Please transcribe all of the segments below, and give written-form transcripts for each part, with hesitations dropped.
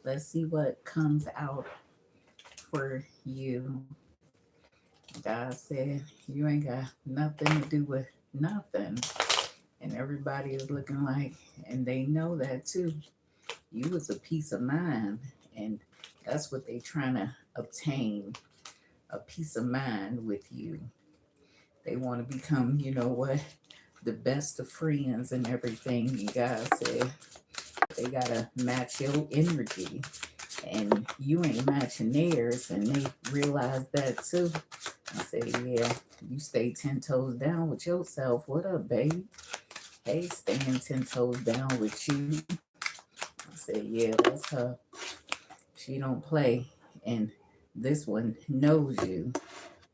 Let's see what comes out for you. God said, you ain't got nothing to do with nothing. And everybody is looking like, and they know that too. You was a peace of mind. And that's what they trying to obtain, a peace of mind with you. They want to become, you know what, the best of friends and everything. You guys said they gotta match your energy, and you ain't matching theirs, and they realize that too. I said, yeah, you stay 10 toes down with yourself. What up, baby? Hey, staying 10 toes down with you. I said, yeah, that's her. She don't play, and this one knows you.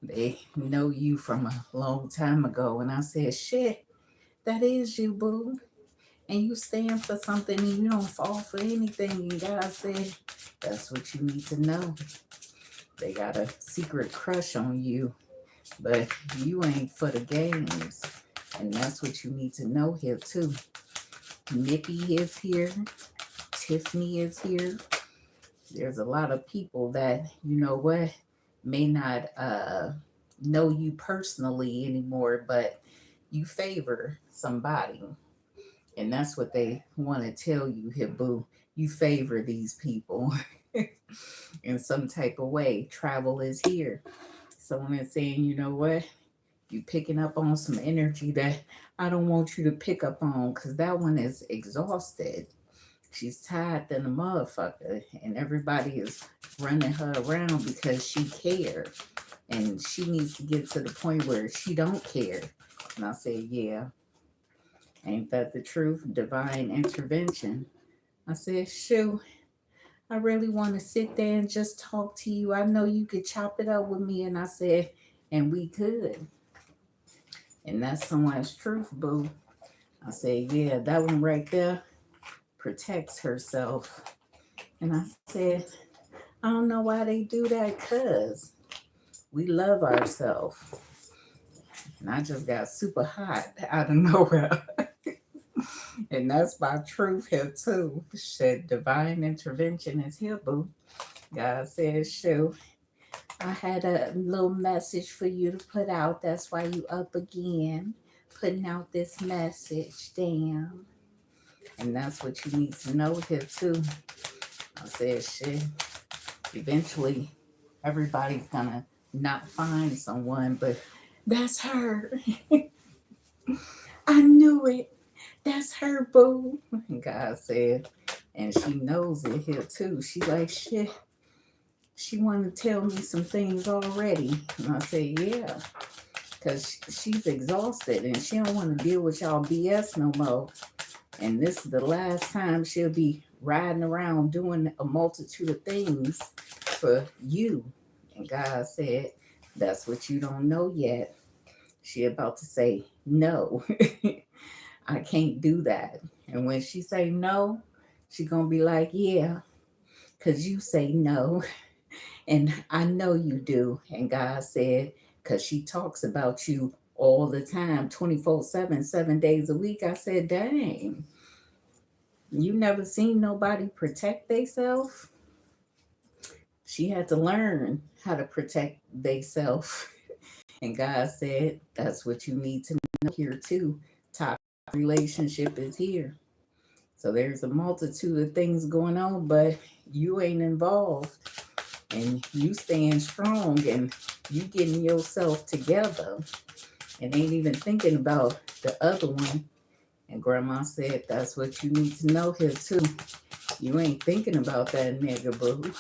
They know you from a long time ago. And I said, shit, that is you, boo. And you stand for something and you don't fall for anything. And God said, that's what you need to know. They got a secret crush on you, but you ain't for the games. And that's what you need to know here too. Nippy is here. Tiffany is here. There's a lot of people that, you know what, may not know you personally anymore, but you favor somebody. And that's what they want to tell you here, boo. You favor these people in some type of way. Travel is here. Someone is saying, you know what? You picking up on some energy that I don't want you to pick up on, because that one is exhausted. She's tired than a motherfucker, and everybody is running her around because she cares, and she needs to get to the point where she don't care. And I say, yeah, ain't that the truth? Divine intervention. I said, shoo, I really want to sit there and just talk to you. I know you could chop it up with me. And I said, and we could. And that's someone's truth, boo. I said, yeah, that one right there protects herself. And I said, I don't know why they do that, cuz we love ourselves. And I just got super hot out of nowhere. And that's my truth here too. Shit, divine intervention is here, boo. God says, shoot, I had a little message for you to put out. That's why you up again, putting out this message. Damn. And that's what you need to know here too. I said, shit, eventually everybody's gonna not find someone, but that's her. I knew it. That's her, boo. And God said, and she knows it here too. She like, shit, she wanted to tell me some things already. And I said, yeah, because she's exhausted and she don't want to deal with y'all BS no more. And this is the last time she'll be riding around doing a multitude of things for you. And God said, that's what you don't know yet. She about to say, no, I can't do that. And when she say no, she gonna be like, yeah, because you say no. And I know you do. And God said, because she talks about you all the time, 24/7, 7 days a week. I said, dang, you never seen nobody protect themselves? She had to learn how to protect themselves. And God said, that's what you need to know here too. Top relationship is here. So there's a multitude of things going on, but you ain't involved. And you staying strong and you getting yourself together and ain't even thinking about the other one. And grandma said, that's what you need to know here too. You ain't thinking about that nigga, boo.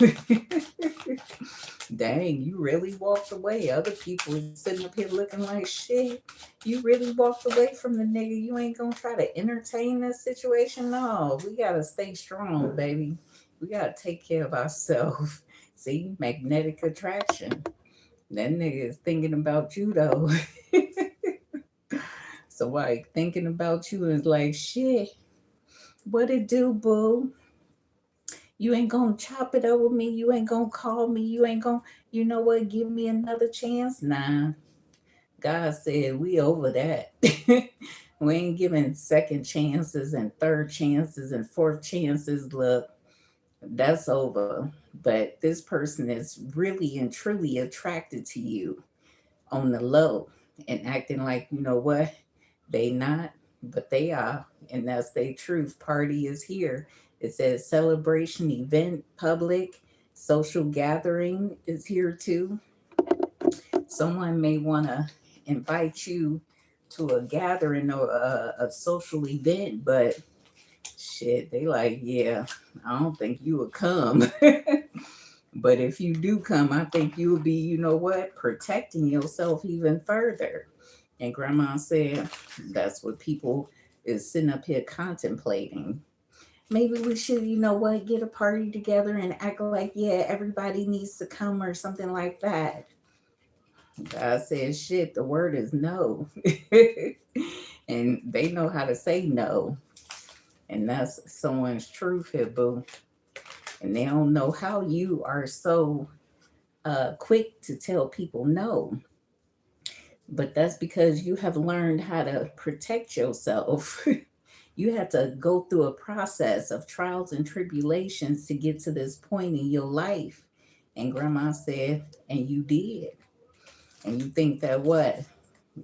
Dang, you really walked away. Other people sitting up here looking like shit. You really walked away from the nigga. You ain't gonna try to entertain this situation. No, we gotta stay strong, baby. We gotta take care of ourselves. See, magnetic attraction. That nigga is thinking about you though. So like thinking about you is like shit. What it do, boo? You ain't gonna chop it up with me. You ain't gonna call me. You ain't gonna, you know what, give me another chance? Nah. God said we over that. We ain't giving second chances and third chances and fourth chances. Look, That's over. But this person is really and truly attracted to you on the low and acting like, you know what, they not, but they are. And that's their truth. Party is here. It says celebration, event, public, social gathering is here too. Someone may want to invite you to a gathering or a social event, but shit, they like, yeah, I don't think you will come. But if you do come, I think you'll be, you know what, protecting yourself even further. And grandma said that's what people is sitting up here contemplating. Maybe we should, you know what, get a party together and act like, yeah, everybody needs to come or something like that. God says, shit, the word is no. And they know how to say no. And that's someone's truth here, boo. And they don't know how you are so quick to tell people no. But that's because you have learned how to protect yourself. You had to go through a process of trials and tribulations to get to this point in your life. And grandma said, and you did. And you think that what?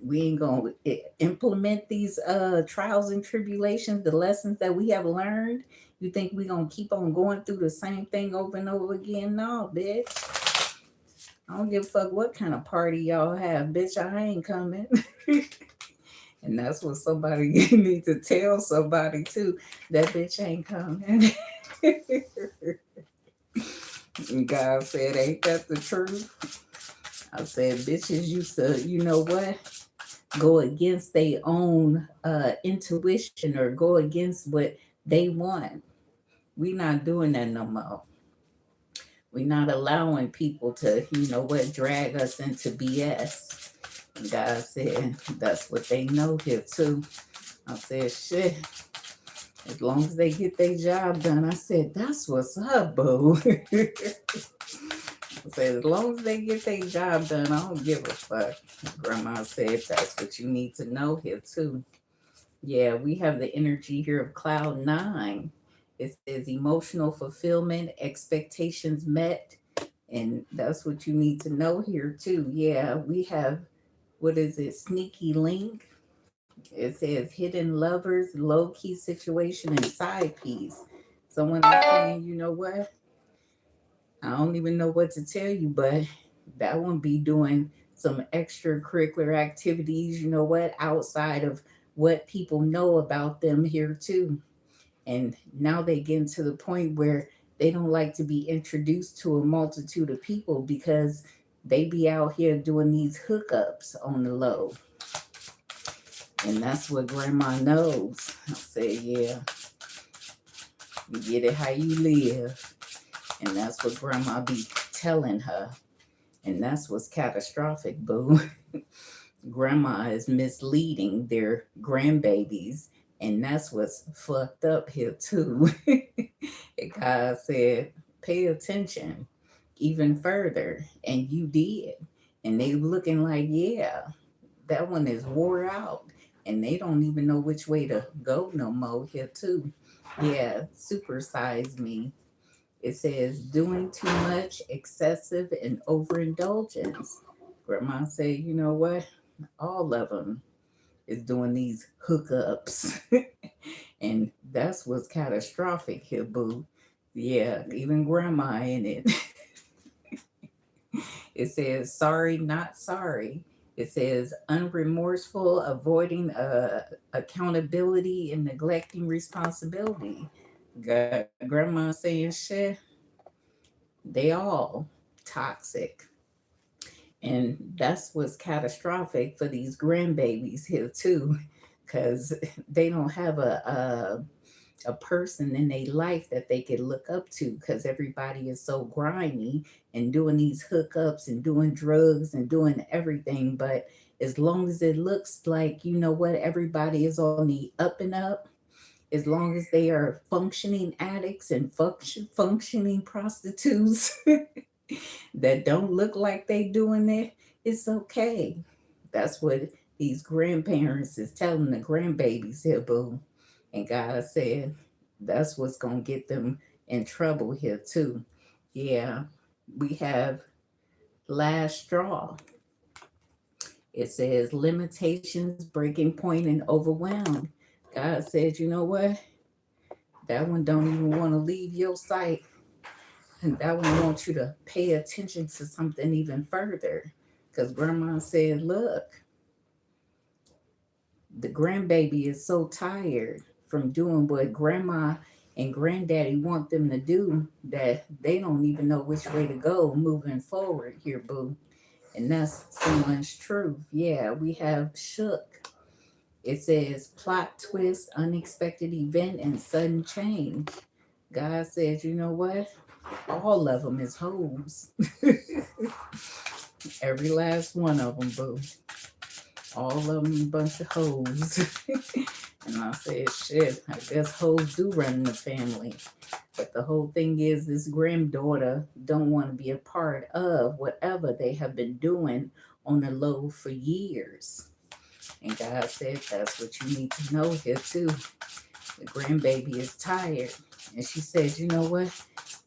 We ain't going to implement these trials and tribulations, the lessons that we have learned. You think we going to keep on going through the same thing over and over again? No, bitch. I don't give a fuck what kind of party y'all have. Bitch, I ain't coming. And that's what somebody needs to tell somebody too. That bitch ain't coming. And God said, ain't that the truth? I said, bitches used to, you know what? Go against their own intuition or go against what they want. We not doing that no more. We're not allowing people to, you know what, drag us into BS. And God said, that's what they know here too. I said, shit, as long as they get their job done. I said, that's what's up, boo. I said, as long as they get their job done, I don't give a fuck. Grandma said, that's what you need to know here too. Yeah, we have the energy here of cloud nine. It says emotional fulfillment, expectations met. And that's what you need to know here too. Yeah, we have, what is it, sneaky link. It says hidden lovers, low key situation, and side piece. Someone is saying, you know what? I don't even know what to tell you, but that one be doing some extracurricular activities, you know what, outside of what people know about them here too. And now they get to the point where they don't like to be introduced to a multitude of people because they be out here doing these hookups on the low. And that's what grandma knows. I say, yeah, you get it how you live. And that's what grandma be telling her. And that's what's catastrophic, boo. Grandma is misleading their grandbabies. And that's what's fucked up here, too. And God said, pay attention even further. And you did. And they looking like, yeah, that one is wore out. And they don't even know which way to go no more here, too. Yeah, supersize me. It says doing too much, excessive, and overindulgence. Grandma said, you know what? All of them is doing these hookups. And that's what's catastrophic here, boo. Yeah, even grandma in it. It says sorry, not sorry. It says unremorseful, avoiding accountability and neglecting responsibility. Grandma saying shit, they all toxic. And that's what's catastrophic for these grandbabies here too, because they don't have a person in their life that they could look up to because everybody is so grimy and doing these hookups and doing drugs and doing everything. But as long as it looks like, you know what, everybody is on the up and up, as long as they are functioning addicts and functioning prostitutes that don't look like they doing it, it's okay. That's what these grandparents is telling the grandbabies here, boo. And God said that's what's gonna get them in trouble here too. Yeah, we have last straw. It says limitations, breaking point, and overwhelmed. God said, you know what? That one don't even want to leave your sight. And that one wants you to pay attention to something even further. Because grandma said, look, the grandbaby is so tired from doing what grandma and granddaddy want them to do that they don't even know which way to go moving forward here, boo. And that's someone's truth. Yeah, we have shook. It says plot twist, unexpected event, and sudden change. God says, you know what? All of them is hoes. Every last one of them, boo. All of them a bunch of hoes. And I said, shit, I guess hoes do run in the family. But the whole thing is this granddaughter don't want to be a part of whatever they have been doing on the low for years. And God said, that's what you need to know here too. The grandbaby is tired. And she said, you know what?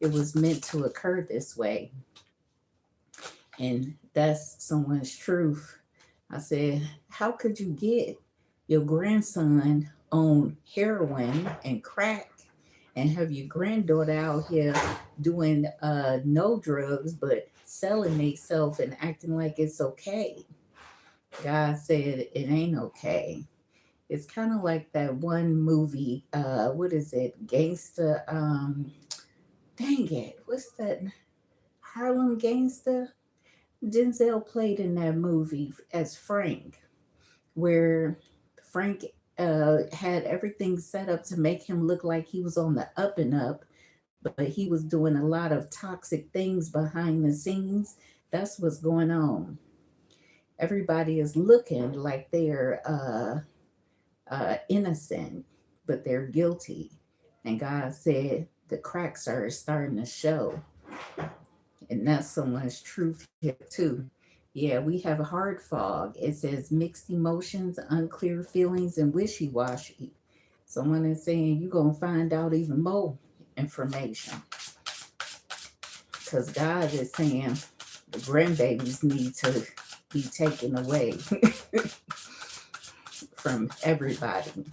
It was meant to occur this way. And that's someone's truth. I said, how could you get your grandson on heroin and crack and have your granddaughter out here doing no drugs but selling themselves and acting like it's okay? God said it ain't okay. It's kind of like that one movie, what is it? Gangsta, dang it, what's that? Harlem Gangsta? Denzel played in that movie as Frank, where Frank had everything set up to make him look like he was on the up and up, but he was doing a lot of toxic things behind the scenes. That's what's going on. Everybody is looking like they're innocent, but they're guilty. And God said the cracks are starting to show. And that's someone's truth here too. Yeah, we have a heart fog. It says mixed emotions, unclear feelings, and wishy washy. Someone is saying you're going to find out even more information. Because God is saying the grandbabies need to be taken away from everybody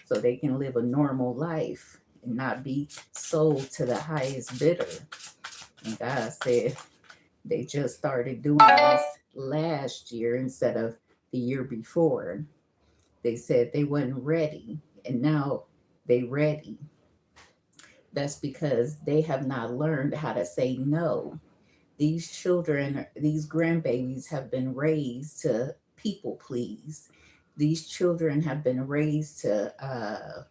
so they can live a normal life and not be sold to the highest bidder. And God said they just started doing this last year instead of the year before. They said they wasn't ready, and now they ready. That's because they have not learned how to say no. These children, these grandbabies have been raised to people please. These children have been raised to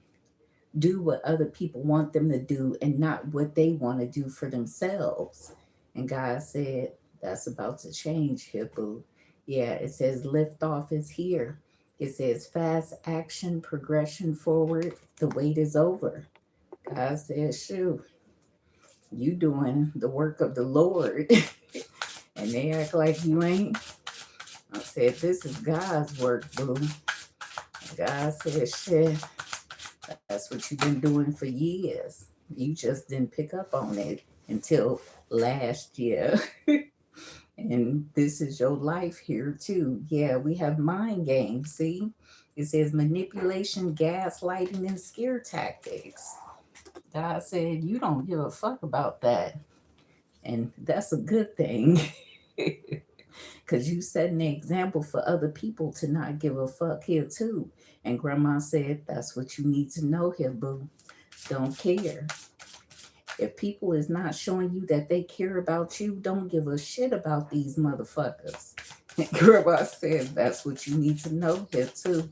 do what other people want them to do and not what they want to do for themselves. And God said, that's about to change here, boo. Yeah, it says lift off is here. It says fast action, progression forward. The wait is over. God said, shoot, you doing the work of the Lord. And they act like you ain't. I said, this is God's work, boo. God said, shit, that's what you've been doing for years. You just didn't pick up on it until last year. And this is your life here too. Yeah, we have mind games. See, it says manipulation, gaslighting, and scare tactics. God said, you don't give a fuck about that. And that's a good thing. Because you set an example for other people to not give a fuck here too. And grandma said, that's what you need to know here, boo. Don't care. If people is not showing you that they care about you, don't give a shit about these motherfuckers. And grandma said, that's what you need to know here too.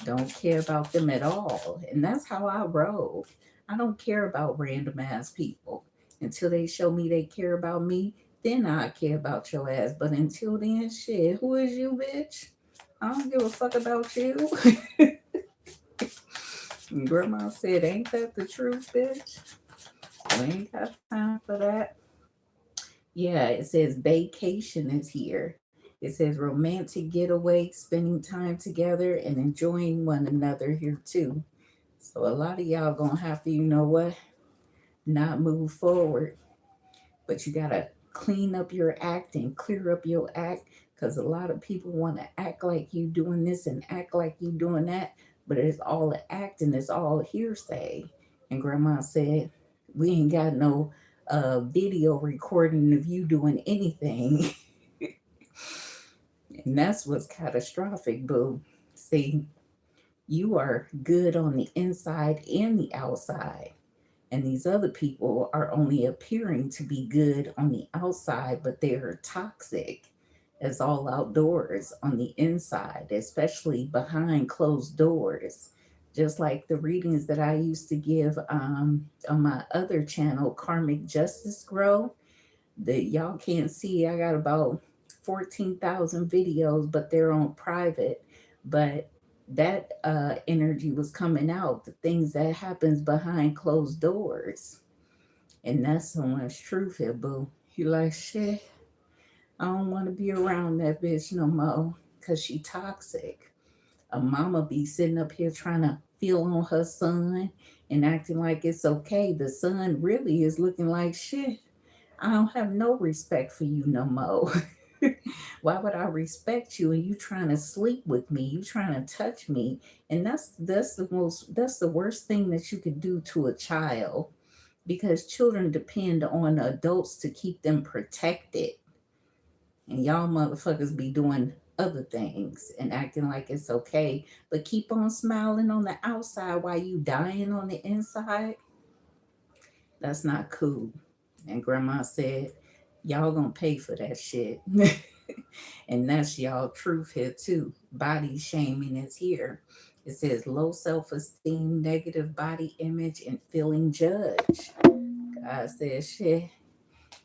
Don't care about them at all. And that's how I roll. I don't care about random ass people. Until they show me they care about me, then I care about your ass. But until then, shit, who is you, bitch? I don't give a fuck about you. Grandma said, ain't that the truth, bitch? We ain't got time for that. Yeah, it says vacation is here. It says romantic getaway, spending time together and enjoying one another here too. So a lot of y'all gonna have to, you know what? not move forward. But you got to clean up your act and clear up your act, because a lot of people want to act like you doing this and act like you doing that, but it's all acting, it's all hearsay. And grandma said, we ain't got no video recording of you doing anything. And that's what's catastrophic, boo. See, you are good on the inside and the outside. And these other people are only appearing to be good on the outside, but they're toxic as all outdoors on the inside, especially behind closed doors. Just like the readings that I used to give on my other channel, Karmic Justice Grow, that y'all can't see. I got about 14,000 videos, but they're on private. But that energy was coming out, the things that happens behind closed doors. And that's someone's truth here, boo. You like, shit, I don't want to be around that bitch no more, because she toxic. A mama be sitting up here trying to feel on her son and acting like it's okay. The son really is looking like, shit, I don't have no respect for you no more. Why would I respect you and you trying to sleep with me? You trying to touch me? And that's the worst thing that you could do to a child, because children depend on adults to keep them protected. And y'all motherfuckers be doing other things and acting like it's okay, but keep on smiling on the outside while you dying on the inside. That's not cool. And grandma said, y'all gonna pay for that shit. And that's y'all truth here too. Body shaming is here. It says low self-esteem, negative body image, and feeling judged. God said, shit.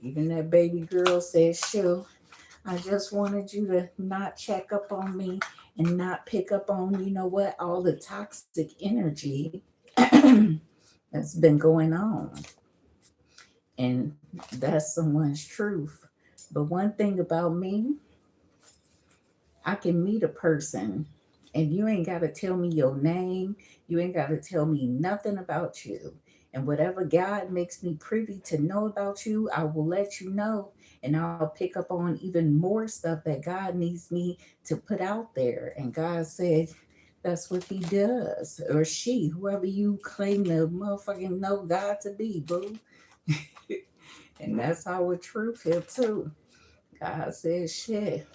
Even that baby girl said, sure, I just wanted you to not check up on me and not pick up on, you know what, all the toxic energy that's been going on. And that's someone's truth. But one thing about me, I can meet a person and you ain't got to tell me your name. You ain't got to tell me nothing about you. And whatever God makes me privy to know about you, I will let you know. And I'll pick up on even more stuff that God needs me to put out there. And God said, that's what he does. Or she, whoever you claim to motherfucking know God to be, boo. And that's our truth here too. God said, shit,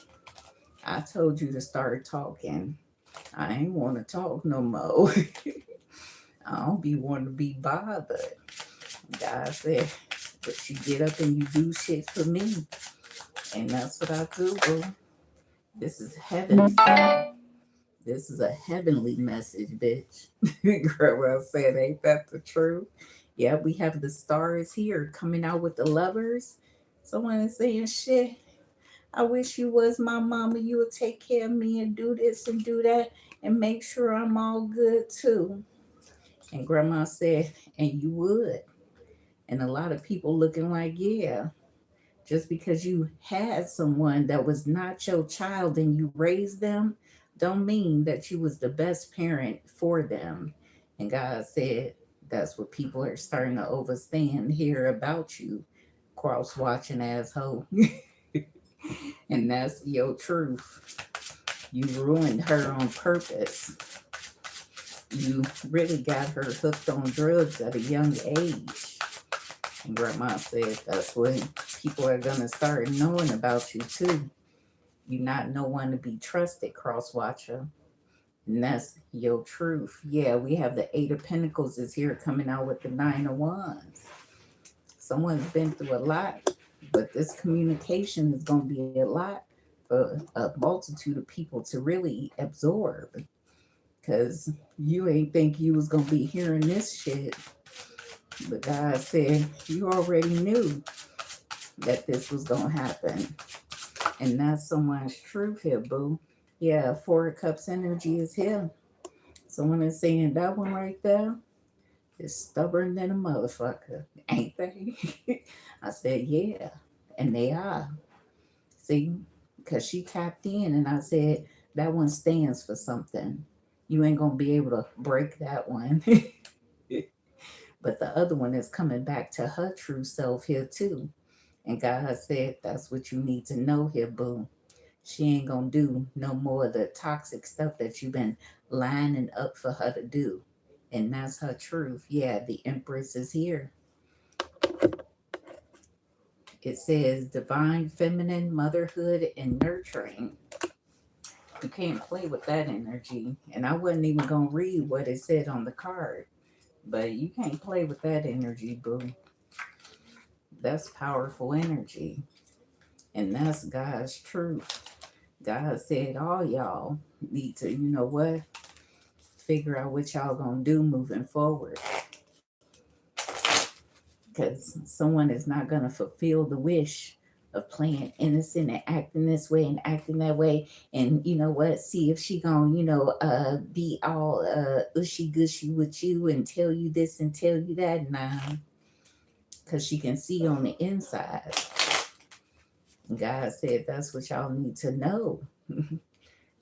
I told you to start talking. I ain't want to talk no more. I don't be wanting to be bothered. God said, but you get up and you do shit for me. And that's what I do, boo. This is heaven. This is a heavenly message, bitch. Grandma said, ain't that the truth? Yeah, we have the stars here coming out with the lovers. Someone is saying, shit, I wish you was my mama. You would take care of me and do this and do that and make sure I'm all good too. And grandma said, and you would. And a lot of people looking like, yeah, just because you had someone that was not your child and you raised them, don't mean that you was the best parent for them. And God said, that's what people are starting to overstand here about you, cross watching asshole. And that's your truth. You ruined her on purpose. You really got her hooked on drugs at a young age. And grandma said that's what people are going to start knowing about you too. You're not no one to be trusted, cross watcher. And that's your truth. Yeah, we have the Eight of Pentacles is here coming out with the Nine of Wands. Someone's been through a lot, but this communication is going to be a lot for a multitude of people to really absorb. Because you ain't think you was going to be hearing this shit. But God said you already knew that this was going to happen. And that's someone's truth here, boo. Yeah, Four of Cups energy is here. Someone is saying that one right there is stubborn than a motherfucker, ain't they? I said, yeah, and they are. See, because she tapped in and I said, that one stands for something. You ain't going to be able to break that one. But the other one is coming back to her true self here too. And God said, that's what you need to know here, boo. She ain't gonna do no more of the toxic stuff that you've been lining up for her to do. And that's her truth. Yeah, the Empress is here. It says divine feminine motherhood and nurturing. You can't play with that energy. And I wasn't even gonna read what it said on the card. But you can't play with that energy, boo. That's powerful energy. And that's God's truth. God said all y'all need to, you know what, figure out what y'all gonna do moving forward. Because someone is not gonna fulfill the wish of playing innocent and acting this way and acting that way. And you know what, see if she gonna, be all ushy gushy with you and tell you this and tell you that. Nah, because she can see on the inside. God said that's what y'all need to know.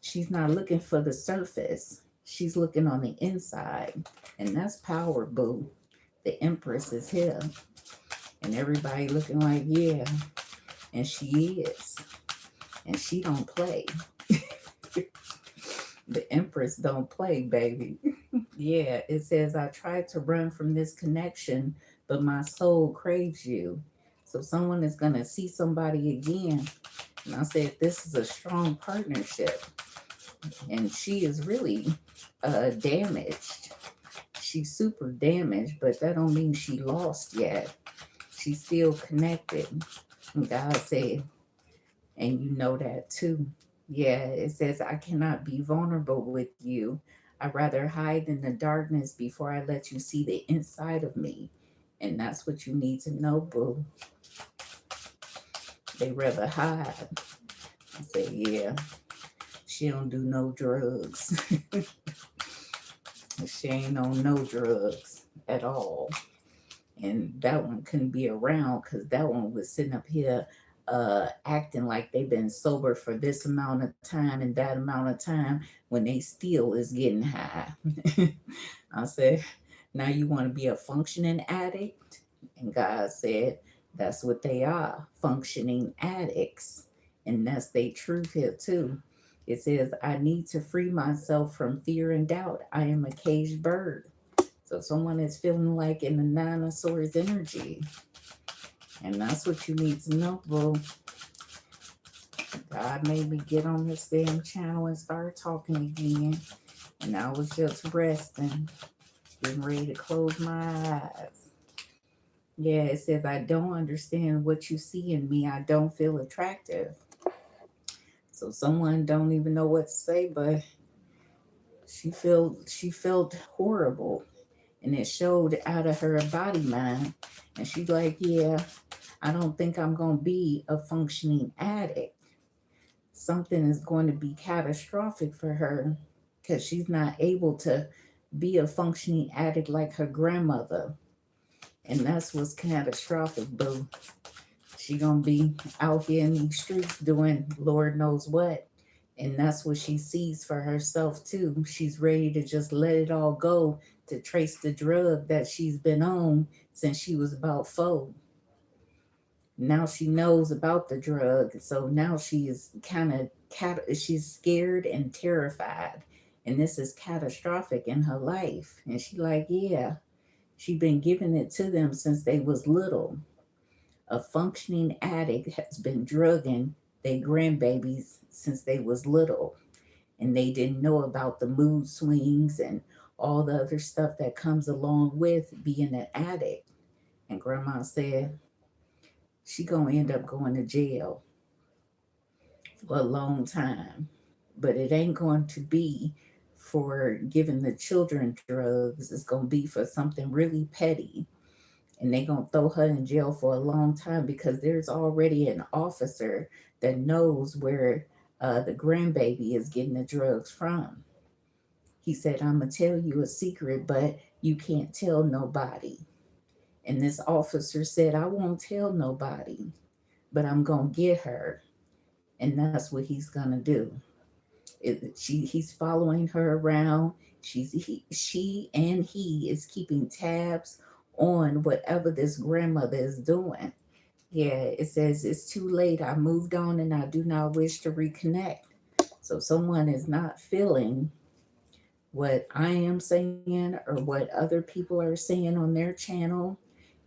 She's not looking for the surface. She's looking on the inside. And that's power, boo. The Empress is here. And everybody looking like, yeah. And she is. And she don't play. The Empress don't play, baby. Yeah, it says, I tried to run from this connection, but my soul craves you. So someone is going to see somebody again. And I said, this is a strong partnership. And she is really damaged. She's super damaged, but that don't mean she lost yet. She's still connected. And God said, and you know that too. Yeah, it says, I cannot be vulnerable with you. I'd rather hide in the darkness before I let you see the inside of me. And that's what you need to know, boo. They rather hide. I say, yeah, she don't do no drugs. She ain't on no drugs at all. And that one couldn't be around because that one was sitting up here acting like they've been sober for this amount of time and that amount of time when they still is getting high. I said, now you want to be a functioning addict? And God said, that's what they are, functioning addicts. And that's their truth here too. It says, I need to free myself from fear and doubt. I am a caged bird. So someone is feeling like in the Nine of Swords energy. And that's what you need to know, bro. God made me get on this damn channel and start talking again. And I was just resting, getting ready to close my eyes. Yeah, it says, I don't understand what you see in me. I don't feel attractive. So someone don't even know what to say, but she felt horrible. And it showed out of her body mind. And she's like, yeah, I don't think I'm going to be a functioning addict. Something is going to be catastrophic for her because she's not able to be a functioning addict like her grandmother. And that's what's catastrophic, boo. She going to be out here in these streets doing Lord knows what. And that's what she sees for herself, too. She's ready to just let it all go to trace the drug that she's been on since she was about 4. Now she knows about the drug, so now she is she's scared and terrified, and this is catastrophic in her life. And she like, yeah, she been giving it to them since they was little. A functioning addict has been drugging their grandbabies since they was little, and they didn't know about the mood swings and all the other stuff that comes along with being an addict. And grandma said she gonna end up going to jail for a long time, but it ain't going to be for giving the children drugs. It's gonna be for something really petty, and they gonna throw her in jail for a long time because there's already an officer that knows where the grandbaby is getting the drugs from. He said, I'm gonna tell you a secret, but you can't tell nobody. And this officer said, I won't tell nobody, but I'm gonna get her. And that's what he's gonna do. He's following her around. She and he is keeping tabs on whatever this grandmother is doing. Yeah, it says it's too late. I moved on and I do not wish to reconnect. So someone is not feeling what I am saying or what other people are saying on their channel.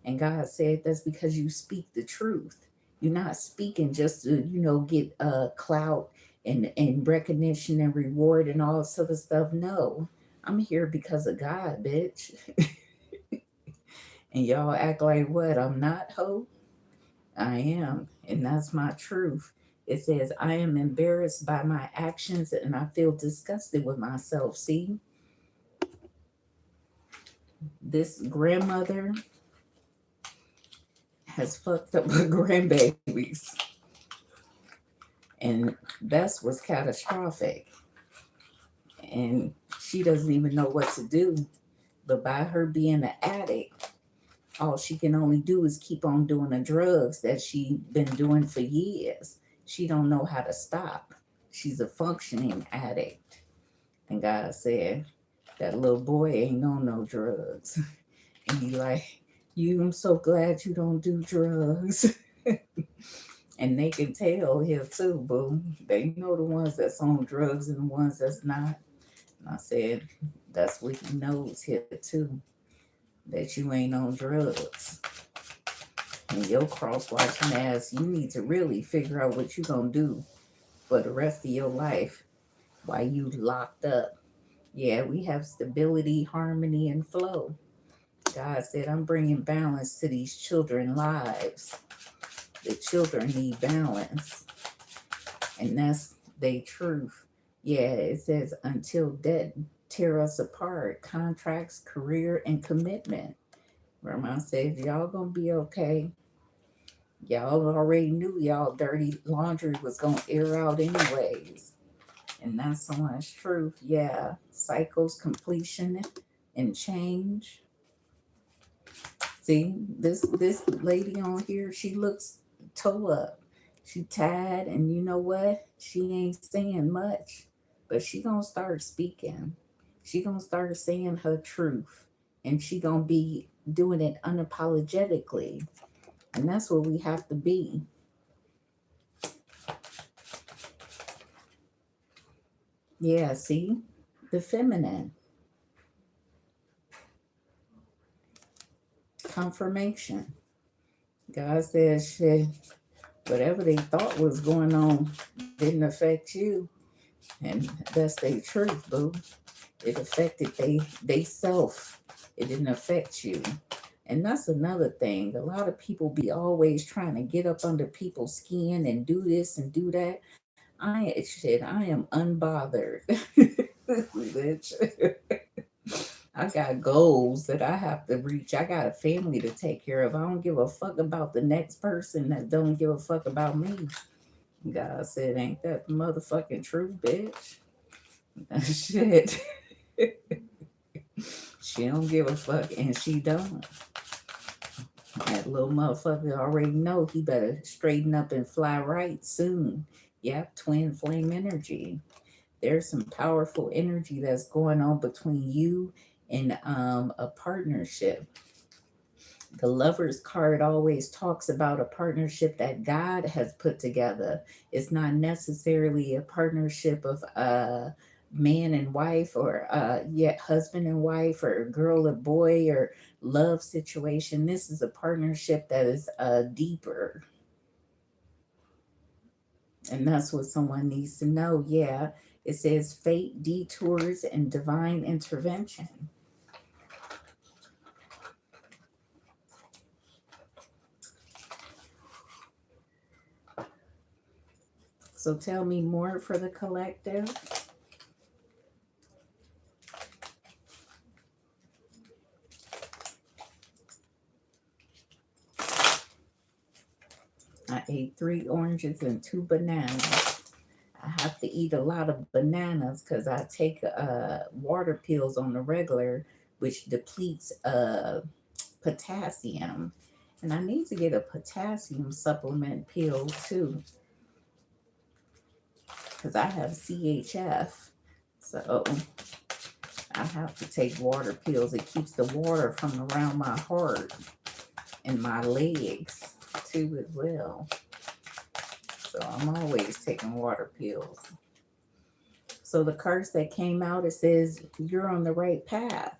And God said that's because you speak the truth. You're not speaking just to, get clout and recognition and reward and all this other stuff. No, I'm here because of God, bitch. And y'all act like what? I'm not, ho? I am. And that's my truth. It says, I am embarrassed by my actions and I feel disgusted with myself. See, this grandmother has fucked up her grandbabies. And that's what's catastrophic. And she doesn't even know what to do. But by her being an addict, all she can only do is keep on doing the drugs that she been doing for years. She don't know how to stop. She's a functioning addict. And God said, that little boy ain't on no drugs. And he like, I'm so glad you don't do drugs. And they can tell here too, boo. They know the ones that's on drugs and the ones that's not. And I said, that's what he knows here too, that you ain't on drugs. And your cross-watching ass, you need to really figure out what you're going to do for the rest of your life while you locked up. Yeah, we have stability, harmony, and flow. God said, I'm bringing balance to these children's lives. The children need balance. And that's their truth. Yeah, it says, until death tear us apart, contracts, career, and commitment. Grandma said, y'all gonna be okay. Y'all already knew y'all dirty laundry was gonna air out anyways. And that's so much truth. Yeah, cycles, completion, and change. See, this lady on here, she looks toe up. She tired, and you know what? She ain't saying much, but she gonna start speaking. She gonna start saying her truth, and she gonna be doing it unapologetically. And that's what we have to be. Yeah, see? The feminine. Confirmation. God says, shit, whatever they thought was going on didn't affect you. And that's their truth, boo. It affected they self. It didn't affect you. And that's another thing. A lot of people be always trying to get up under people's skin and do this and do that. I am unbothered. Bitch. I got goals that I have to reach. I got a family to take care of. I don't give a fuck about the next person that don't give a fuck about me. God said, ain't that the motherfucking truth, bitch? Shit. She don't give a fuck, and she don't. That little motherfucker already know he better straighten up and fly right soon. Yep, twin flame energy. There's some powerful energy that's going on between you and a partnership. The Lover's card always talks about a partnership that God has put together. It's not necessarily a partnership of man and wife, or yet husband and wife, or girl and boy, or love situation. This is a partnership that is deeper. And that's what someone needs to know. Yeah, it says fate, detours, and divine intervention. So tell me more for the collective. I ate 3 oranges and 2 bananas. I have to eat a lot of bananas because I take water pills on the regular, which depletes potassium. And I need to get a potassium supplement pill too, because I have CHF. So I I have to take water pills. It keeps the water from around my heart and my legs too as well. So I'm always taking water pills. So the cards that came out, it says you're on the right path.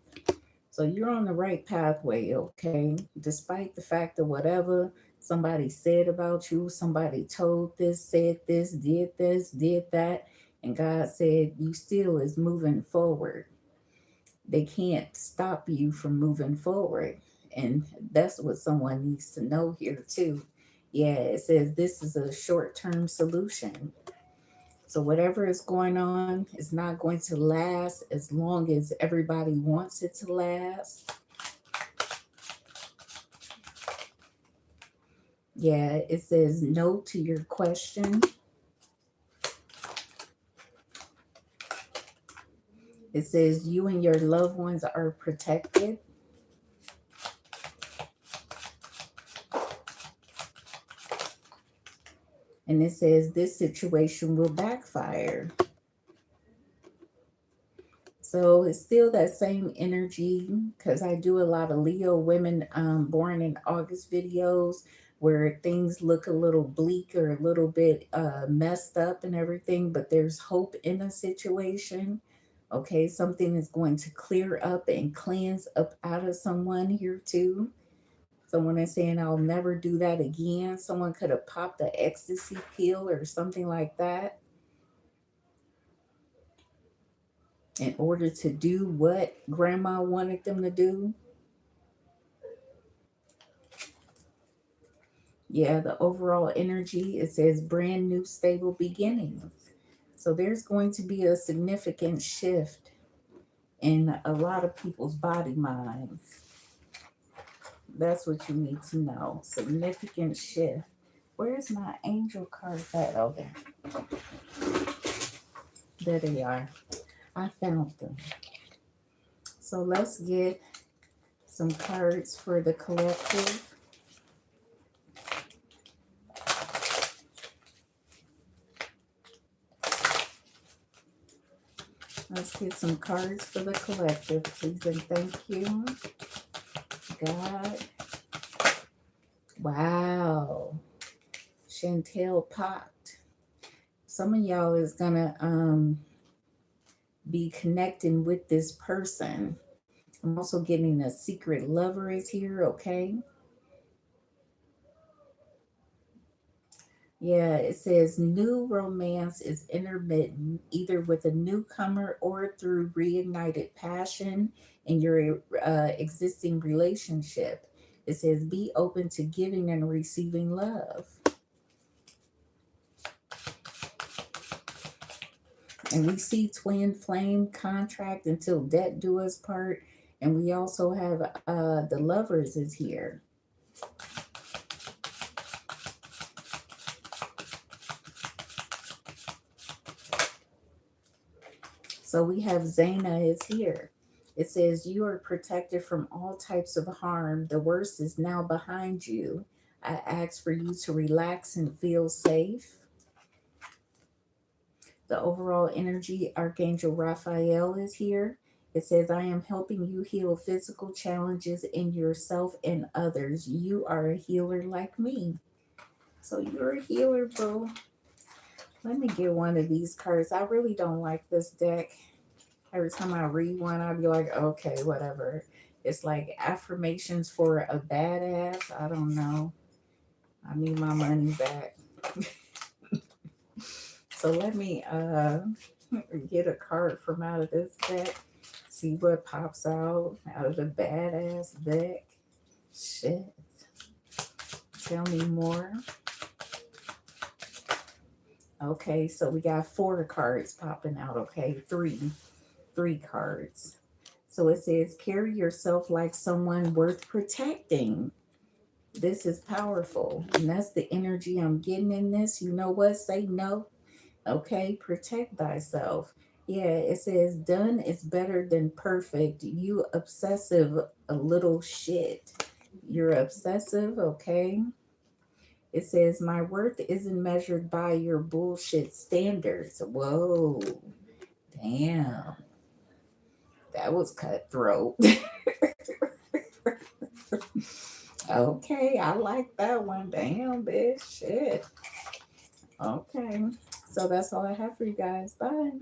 So you're on the right pathway, okay? Despite the fact of whatever somebody said about you, somebody told this, said this, did that, and God said you still is moving forward. They can't stop you from moving forward. And that's what someone needs to know here too. Yeah, it says this is a short-term solution. So whatever is going on is not going to last as long as everybody wants it to last. Yeah, it says no to your question. It says you and your loved ones are protected. And it says this situation will backfire. So it's still that same energy, because I do a lot of Leo women born in August videos where things look a little bleak or a little bit messed up and everything, but there's hope in a situation. Okay, something is going to clear up and cleanse up out of someone here too. Someone is saying, I'll never do that again. Someone could have popped an ecstasy pill or something like that in order to do what grandma wanted them to do. Yeah, the overall energy, it says brand new stable beginnings. So there's going to be a significant shift in a lot of people's body minds. That's what you need to know. Significant shift. Where's my angel cards at? Oh, there. There they are. I found them. So let's get some cards for the collective. Let's get some cards for the collective, please and thank you. God. Wow. Chantel popped. Some of y'all is gonna be connecting with this person. I'm also getting a secret lover is here, okay? Yeah, it says new romance is intermittent, either with a newcomer or through reignited passion in your existing relationship. It says be open to giving and receiving love. And we see twin flame contract until death do us part. And we also have the lovers is here. So we have Zaina is here. It says you are protected from all types of harm. The worst is now behind you. I ask for you to relax and feel safe. The overall energy, Archangel Raphael is here. It says, I am helping you heal physical challenges in yourself and others. You are a healer like me. So you're a healer, bro. Let me get one of these cards. I really don't like this deck. Every time I read one, I'll be like, okay, whatever. It's like affirmations for a badass. I don't know. I need my money back. So let me get a card from out of this deck. See what pops out of the badass deck. Shit. Tell me more. Okay, so we got 4 cards popping out. Okay, three cards. So it says, carry yourself like someone worth protecting. This is powerful. And that's the energy I'm getting in this. You know what? Say no. Okay, protect thyself. Yeah, it says done is better than perfect. You obsessive a little shit. You're obsessive, okay? It says my worth isn't measured by your bullshit standards. Whoa. Damn. That was cutthroat. Okay, I like that one. Damn, bitch. Shit. Okay. So that's all I have for you guys. Bye.